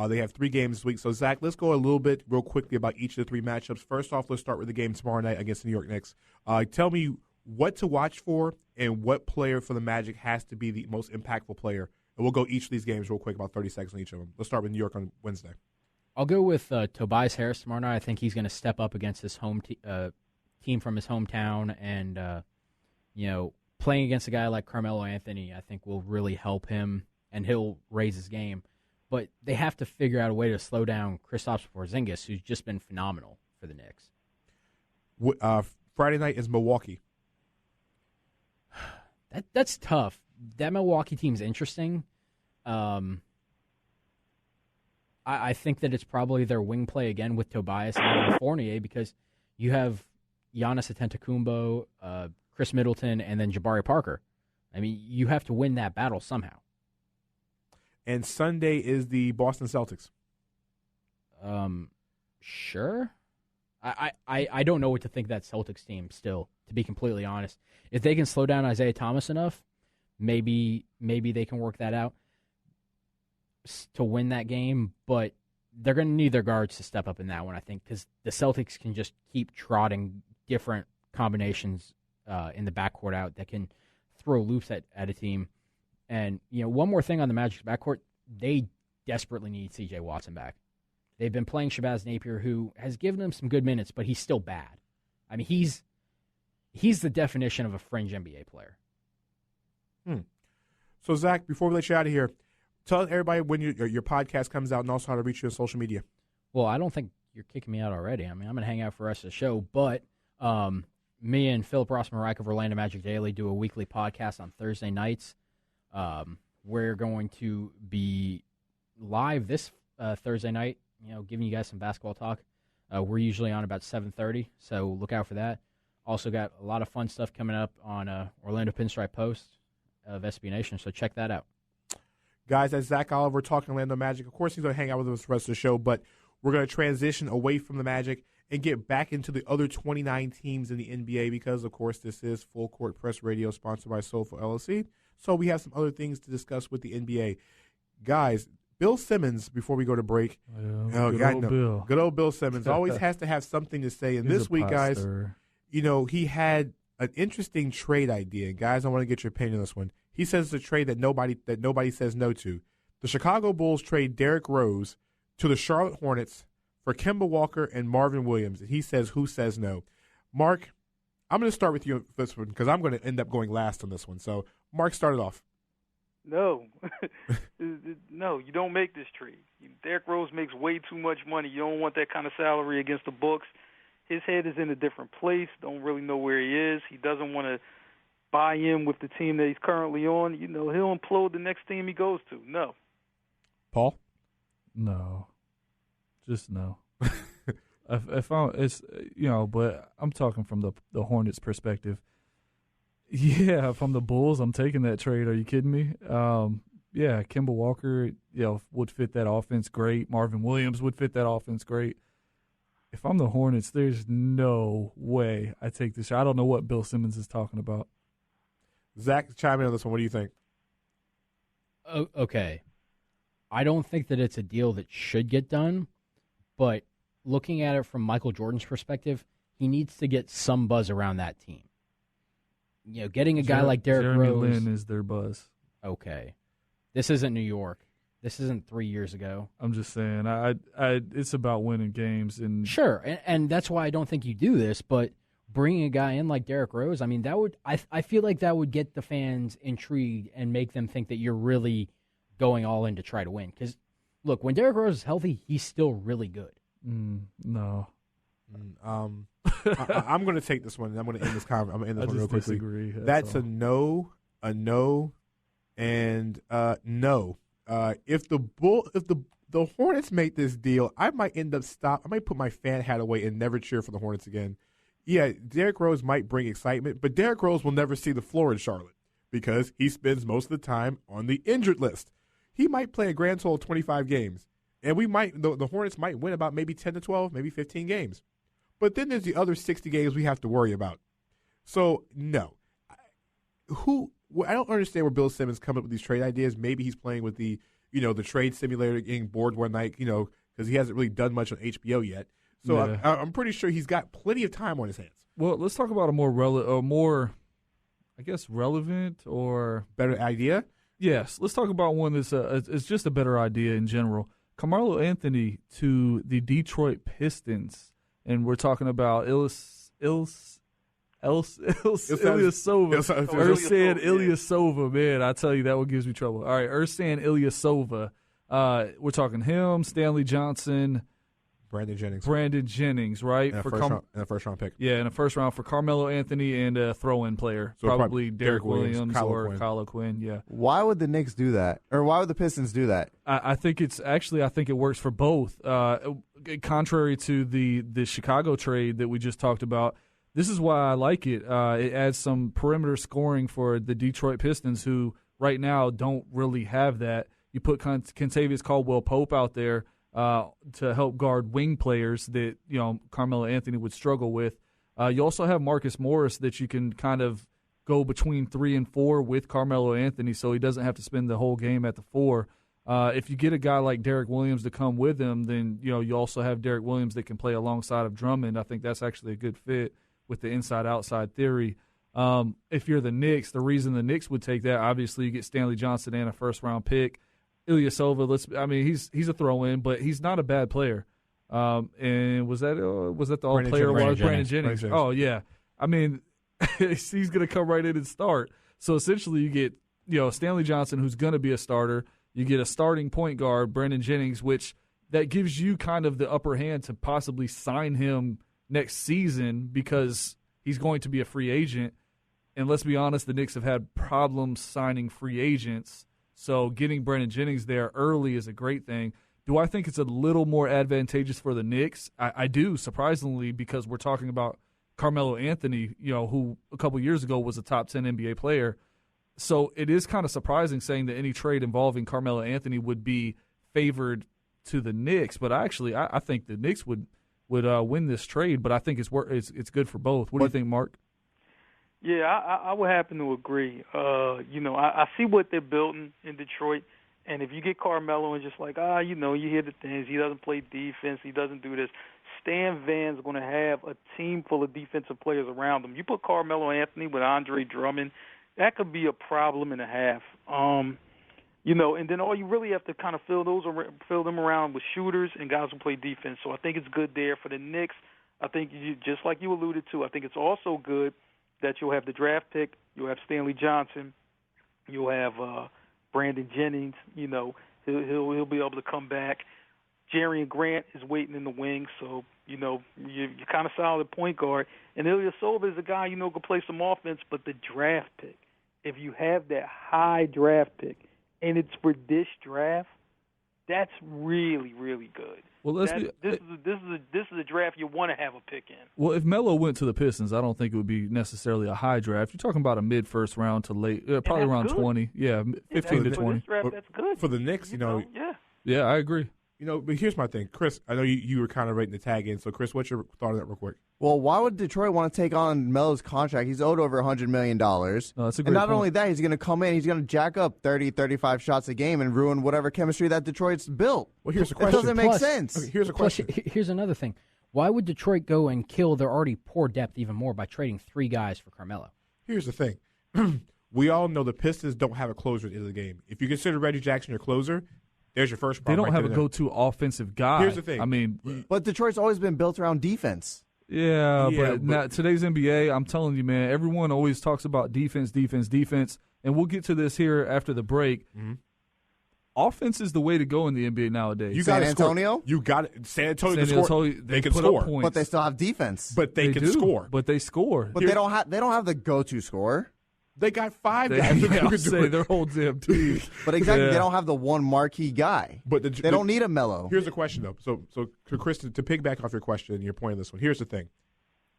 They have 3 games this week. So, Zach, let's go a little bit real quickly about each of the 3 matchups. First off, let's start with the game tomorrow night against the New York Knicks. Tell me what to watch for and what player for the Magic has to be the most impactful player. And we'll go each of these games real quick, about 30 seconds on each of them. Let's start with New York on Wednesday. I'll go with Tobias Harris tomorrow night. I think he's going to step up against his home team from his hometown, and playing against a guy like Carmelo Anthony, I think will really help him, and he'll raise his game. But they have to figure out a way to slow down Kristaps Porzingis, who's just been phenomenal for the Knicks. Friday night is Milwaukee. That's tough. That Milwaukee team's interesting. I think that it's probably their wing play again with Tobias and Fournier, because you have Giannis Antetokounmpo, Chris Middleton, and then Jabari Parker. I mean, you have to win that battle somehow. And Sunday is the Boston Celtics. Sure. I don't know what to think of that Celtics team still, to be completely honest. If they can slow down Isaiah Thomas enough, maybe they can work that out to win that game, but they're going to need their guards to step up in that one, I think, because the Celtics can just keep trotting different combinations in the backcourt out that can throw loops at a team. And, one more thing on the Magic's backcourt, they desperately need C.J. Watson back. They've been playing Shabazz Napier, who has given them some good minutes, but he's still bad. I mean, he's the definition of a fringe NBA player. So, Zach, before we let you out of here, tell everybody when your podcast comes out and also how to reach you on social media. Well, I don't think you're kicking me out already. I mean, I'm going to hang out for the rest of the show, but me and Philip Rossman-Reich of Orlando Magic Daily do a weekly podcast on Thursday nights. We're going to be live this Thursday night, giving you guys some basketball talk. We're usually on about 7:30, so look out for that. Also got a lot of fun stuff coming up on Orlando Pinstripe Post of SB Nation, so check that out. Guys, that's Zach Oliver talking Orlando Magic. Of course, he's going to hang out with us the rest of the show, but we're going to transition away from the Magic and get back into the other 29 teams in the NBA because, of course, this is Full Court Press Radio sponsored by Soulful LLC. So we have some other things to discuss with the NBA. Guys, Bill Simmons, before we go to break. Good old Bill Simmons always has to have something to say. And this week, guys, he had an interesting trade idea. And guys, I want to get your opinion on this one. He says it's a trade that nobody says no to. The Chicago Bulls trade Derrick Rose to the Charlotte Hornets for Kemba Walker and Marvin Williams. And he says, who says no? Mark, I'm going to start with you on this one because I'm going to end up going last on this one. So, Mark, start it off. No. No, you don't make this trade. Derrick Rose makes way too much money. You don't want that kind of salary against the books. His head is in a different place. Don't really know where he is. He doesn't want to buy in with the team that he's currently on. He'll implode the next team he goes to. No. Paul? No. Just no. But I'm talking from the Hornets' perspective. Yeah, from the Bulls, I'm taking that trade. Are you kidding me? Kemba Walker, would fit that offense great. Marvin Williams would fit that offense great. If I'm the Hornets, there's no way I take this. I don't know what Bill Simmons is talking about. Zach, chime in on this one. What do you think? Okay. I don't think that it's a deal that should get done, but looking at it from Michael Jordan's perspective, he needs to get some buzz around that team. Getting a guy like Derrick Rose. Jeremy Lin is their buzz. Okay. This isn't New York. This isn't 3 years ago. I'm just saying, it's about winning games. And sure, and that's why I don't think you do this, but bringing a guy in like Derrick Rose, I mean, I feel like that would get the fans intrigued and make them think that you're really going all in to try to win. Because, look, when Derrick Rose is healthy, he's still really good. No. I'm going to take this one, and I'm going to end this conversation. I'm going to end this one real quickly. Disagree. That's a no, and no. If the Hornets make this deal, I might end up I might put my fan hat away and never cheer for the Hornets again. Yeah, Derrick Rose might bring excitement, but Derrick Rose will never see the floor in Charlotte because he spends most of the time on the injured list. He might play a grand total of 25 games, and the Hornets might win about maybe 10 to 12, maybe 15 games. But then there's the other 60 games we have to worry about. So, no. I don't understand where Bill Simmons coming up with these trade ideas. Maybe he's playing with the, the trade simulator getting bored one night, because he hasn't really done much on HBO yet. So I'm pretty sure he's got plenty of time on his hands. Well, let's talk about a more I guess, relevant or better idea. Yes, let's talk about one that's it's just a better idea in general. Carmelo Anthony to the Detroit Pistons, and we're talking about Ilyasova. Ersan Ilyasova, man, I tell you, that one gives me trouble. All right, Ersan Ilyasova. We're talking him, Stanley Johnson, Brandon Jennings, right? And a first round pick. Yeah, in a first round for Carmelo Anthony and a throw-in player, so probably Derek Williams or Kyle O'Quinn. Yeah. Why would the Knicks do that, or why would the Pistons do that? I think it works for both. Contrary to the Chicago trade that we just talked about, this is why I like it. It adds some perimeter scoring for the Detroit Pistons, who right now don't really have that. You put Kentavious Caldwell-Pope out there to help guard wing players that Carmelo Anthony would struggle with. You also have Marcus Morris that you can kind of go between 3 and 4 with Carmelo Anthony, so he doesn't have to spend the whole game at the 4. If you get a guy like Derek Williams to come with him, then you also have Derek Williams that can play alongside of Drummond. I think that's actually a good fit with the inside-outside theory. If you're the Knicks, the reason the Knicks would take that, obviously you get Stanley Johnson and a first-round pick. Ilyasova, he's a throw-in, but he's not a bad player. And was that the all-player was Brandon Jennings? Oh yeah, he's going to come right in and start. So essentially, you get Stanley Johnson, who's going to be a starter. You get a starting point guard, Brandon Jennings, which that gives you kind of the upper hand to possibly sign him next season because he's going to be a free agent. And let's be honest, the Knicks have had problems signing free agents. So getting Brandon Jennings there early is a great thing. Do I think it's a little more advantageous for the Knicks? I do, surprisingly, because we're talking about Carmelo Anthony, who a couple years ago was a top 10 NBA player. So it is kind of surprising saying that any trade involving Carmelo Anthony would be favored to the Knicks. But I think the Knicks would win this trade. But I think it's good for both. What do you think, Mark? Yeah, I would happen to agree. I see what they're building in Detroit, and if you get Carmelo and just you hear the things, he doesn't play defense, he doesn't do this. Stan Van's going to have a team full of defensive players around him. You put Carmelo Anthony with Andre Drummond, that could be a problem and a half. And then all you really have to kind of fill them around with shooters and guys who play defense. So I think it's good there for the Knicks. I think just like you alluded to, I think it's also good that you'll have the draft pick, you'll have Stanley Johnson, you'll have Brandon Jennings. He'll be able to come back. Jerian Grant is waiting in the wings, so you're kind of solid point guard. And Ilyasova is a guy can play some offense, but the draft pick, if you have that high draft pick, and it's for this draft, that's really, really good. Well, this is a draft you want to have a pick in. Well, if Melo went to the Pistons, I don't think it would be necessarily a high draft. You're talking about a mid-first round to late, probably around good. 20. Yeah, 15 to 20. Draft, that's good. For the Knicks, Yeah, I agree. But here's my thing. Chris, I know you were kind of rating the tag in. So, Chris, what's your thought on that real quick? Well, why would Detroit want to take on Melo's contract? He's owed over $100 million. No, that's a great and not point. only that, he's going to come in, he's going to jack up 30, 35 shots a game and ruin whatever chemistry that Detroit's built. Well, here's the question. It doesn't make sense. Okay, here's a question. Here's another thing. Why would Detroit go and kill their already poor depth even more by trading 3 guys for Carmelo? Here's the thing. We all know the Pistons don't have a closer at the end of the game. If you consider Reggie Jackson your closer, there's your first problem. They don't have a go-to offensive guy. Here's the thing. But Detroit's always been built around defense. Yeah, but now, today's NBA, I'm telling you, man, everyone always talks about defense, and we'll get to this here after the break. Mm-hmm. Offense is the way to go in the NBA nowadays. San Antonio? You got it. San Antonio can Antonio, score. They can score. Points. But they still have defense. But they can do, score. But they score. But they don't have the go-to scorer. They got 5 guys who can do it. Their whole damn team. But exactly, they don't have the one marquee guy. But they don't need a Melo. Here's the question, though. So Chris, to piggyback off your question and your point on this one, here's the thing.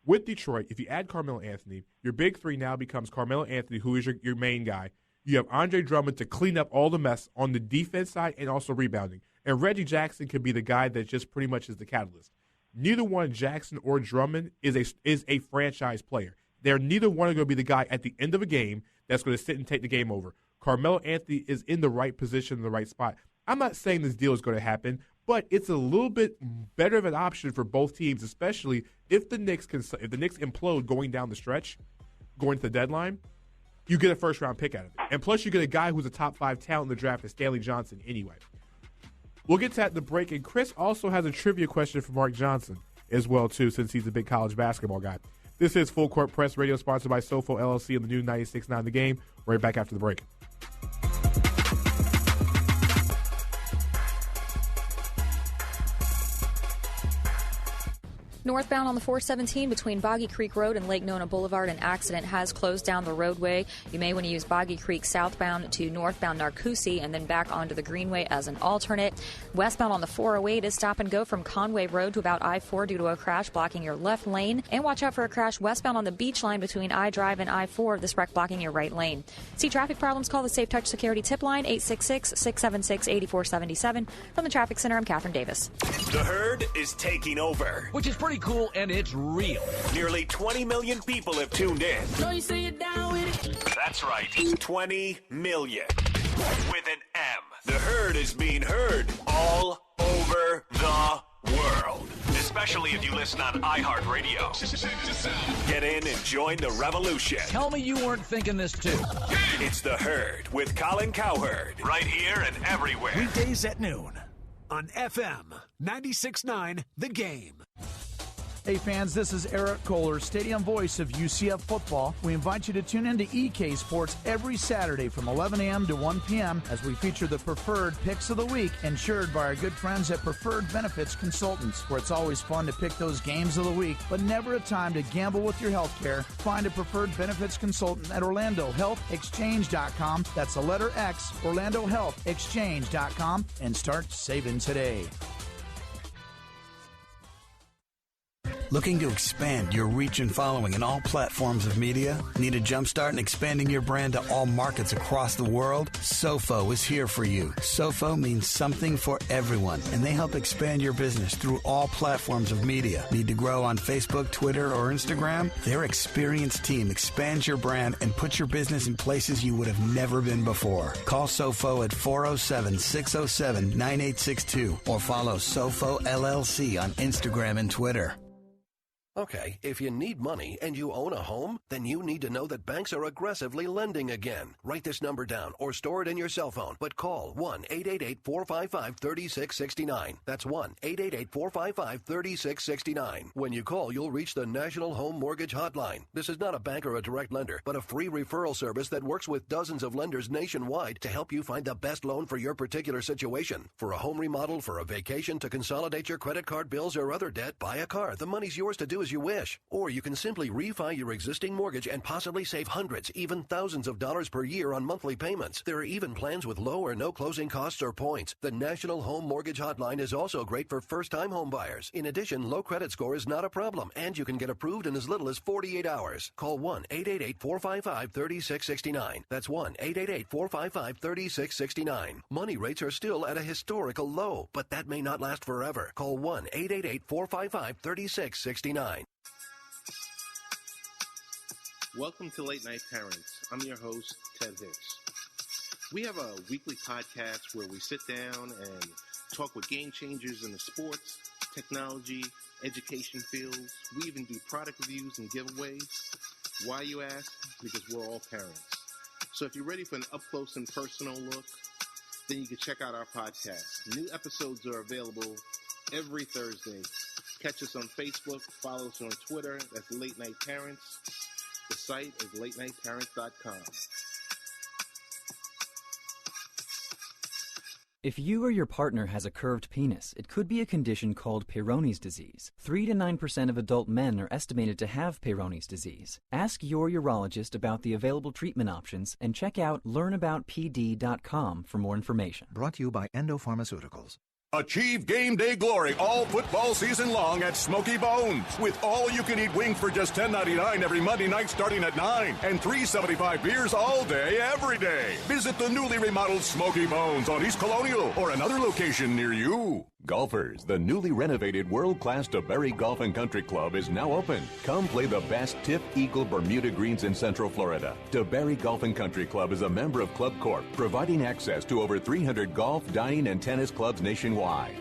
With Detroit, if you add Carmelo Anthony, your big 3 now becomes Carmelo Anthony, who is your main guy. You have Andre Drummond to clean up all the mess on the defense side and also rebounding. And Reggie Jackson can be the guy that just pretty much is the catalyst. Neither one, Jackson or Drummond, is a franchise player. They're neither one going to be the guy at the end of a game that's going to sit and take the game over. Carmelo Anthony is in the right position, in the right spot. I'm not saying this deal is going to happen, but it's a little bit better of an option for both teams, especially if the Knicks implode going down the stretch, going to the deadline. You get a first-round pick out of it. And plus, you get a guy who's a top 5 talent in the draft, Stanley Johnson, anyway. We'll get to that in the break. And Chris also has a trivia question for Mark Johnson as well, too, since he's a big college basketball guy. This is Full Court Press Radio, sponsored by Sofo LLC and the new 96.9 The Game. Right back after the break. Northbound on the 417 between Boggy Creek Road and Lake Nona Boulevard, an accident has closed down the roadway. You may want to use Boggy Creek southbound to northbound Narcoossee and then back onto the Greenway as an alternate. Westbound on the 408 is stop and go from Conway Road to about I-4 due to a crash blocking your left lane. And watch out for a crash westbound on the Beach Line between I-Drive and I-4, this wreck blocking your right lane. See traffic problems, call the Safe Touch Security Tip Line, 866-676-8477. From the Traffic Center, I'm Catherine Davis. The Herd is taking over, which is pretty cool, and it's real. Nearly 20 million people have tuned in. So you say you're down with it? That's right, 20 million. With an M. The Herd is being heard all over the world. Especially if you listen on iHeartRadio. Get in and join the revolution. Tell me you weren't thinking this too. It's The Herd with Colin Cowherd. Right here and everywhere. Weekdays at noon on FM 96.9 The Game. Hey fans, this is Eric Kohler, stadium voice of UCF football. We invite you to tune in to EK Sports every Saturday from 11 a.m. to 1 p.m. as we feature the preferred picks of the week, insured by our good friends at Preferred Benefits Consultants, where it's always fun to pick those games of the week, but never a time to gamble with your health care. Find a Preferred Benefits Consultant at OrlandoHealthExchange.com. That's the letter X, OrlandoHealthExchange.com, and start saving today. Looking to expand your reach and following in all platforms of media? Need a jumpstart in expanding your brand to all markets across the world? Sofo is here for you. Sofo means something for everyone, and they help expand your business through all platforms of media. Need to grow on Facebook, Twitter, or Instagram? Their experienced team expands your brand and puts your business in places you would have never been before. Call Sofo at 407-607-9862 or follow Sofo LLC on Instagram and Twitter. Okay, if you need money and you own a home, then you need to know that banks are aggressively lending again. Write this number down or store it in your cell phone, but call 1-888-455-3669. That's 1-888-455-3669. When you call, you'll reach the National Home Mortgage Hotline. This is not a bank or a direct lender, but a free referral service that works with dozens of lenders nationwide to help you find the best loan for your particular situation. For a home remodel, for a vacation, to consolidate your credit card bills or other debt, buy a car. The money's yours to do as you wish. Or you can simply refi your existing mortgage and possibly save hundreds, even thousands of dollars per year on monthly payments. There are even plans with low or no closing costs or points. The National Home Mortgage Hotline is also great for first-time home buyers. In addition, low credit score is not a problem, and you can get approved in as little as 48 hours. Call 1-888-455-3669. That's 1-888-455-3669. Money rates are still at a historical low, but that may not last forever. Call 1-888-455-3669. Welcome to Late Night Parents. I'm your host, Ted Hicks. We have a weekly podcast where we sit down and talk with game changers in the sports, technology, education fields. We even do product reviews and giveaways. Why, you ask? Because we're all parents. So if you're ready for an up-close and personal look, then you can check out our podcast. New episodes are available every Thursday. Catch us on Facebook, follow us on Twitter, that's Late Night Parents. The site is latenightparents.com. If you or your partner has a curved penis, it could be a condition called Peyronie's disease. 3 to 9% of adult men are estimated to have Peyronie's disease. Ask your urologist about the available treatment options and check out learnaboutpd.com for more information. Brought to you by Endo Pharmaceuticals. Achieve game day glory all football season long at Smoky Bones with all-you-can-eat wings for just $10.99 every Monday night starting at 9 and $3.75 beers all day, every day. Visit the newly remodeled Smoky Bones on East Colonial or another location near you. Golfers, the newly renovated world-class DeBerry Golf and Country Club is now open. Come play the best Tip Eagle Bermuda greens in Central Florida. DeBerry Golf and Country Club is a member of Club Corp, providing access to over 300 golf, dining, and tennis clubs nationwide.